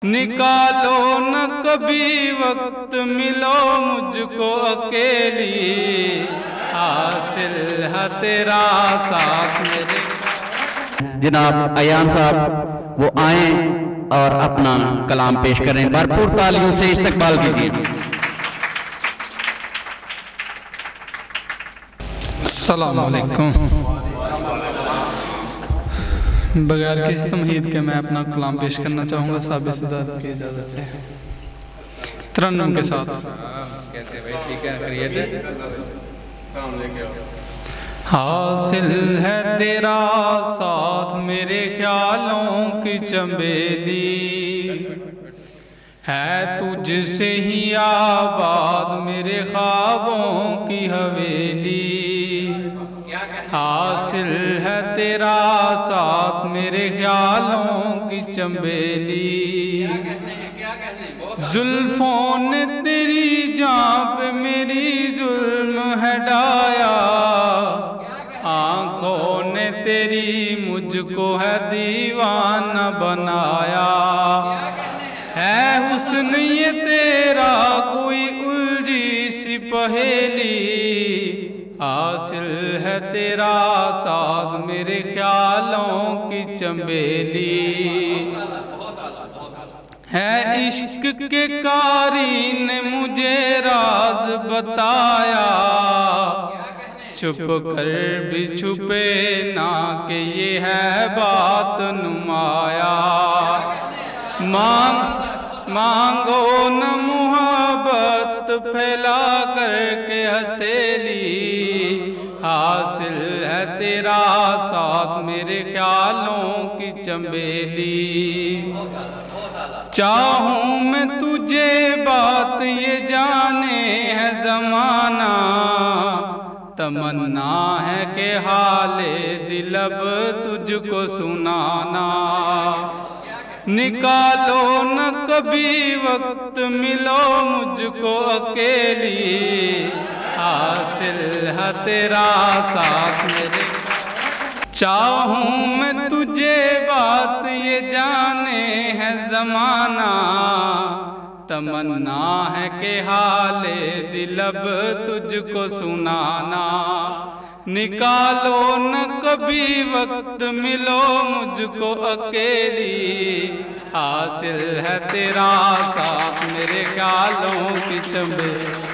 निकालो न कभी वक्त मिलो मुझको अकेली, हासिल है तेरा साथ मेरे। जनाब अयान साहब वो आए और अपना कलाम पेश करें, भरपूर तालियों से इस्तकबाल कीजिए। अस्सलाम वालेकुम। बगैर किसी तमहीद के मैं अपना कलाम पेश करना चाहूँगा साबित सदात की इजाज़त से, तरन्नुम के साथ। हासिल है तेरा साथ मेरे ख्यालों की चंबेली, है तुझसे ही आबाद मेरे ख्वाबों की हवेली। हासिल है तेरा साथ मेरे ख्यालों की चंबेली, जुल्फों ने तेरी जान पे मेरी जुल्म है डाया, आँखों ने तेरी मुझको है दीवाना बनाया। है हुस्न ये तेरा कोई उलझी सी पहेली, हासिल है तेरा साथ मेरे ख्यालों की चंबेली। है इश्क के कारी ने मुझे राज बताया, छुप कर भी छुपे ना कि ये है बात नुमाया। मांगो न मुहब्बत फैला करके हथेली, हासिल है तेरा साथ मेरे ख्यालों की चंबेली। चाहूँ मैं तुझे बात ये जाने है ज़माना, तमन्ना है कि हाले दिल अब तुझको सुनाना। निकालो न कभी वक्त मिलो मुझको अकेली, हासिल है तेरा साथ मेरे। चाहूँ मैं तुझे बात ये जाने है ज़माना, तमन्ना है कि हाले दिल अब तुझको सुनाना। निकालो न कभी वक्त मिलो मुझको अकेली, हासिल है तेरा साथ मेरे ख्यालों की चंबेली।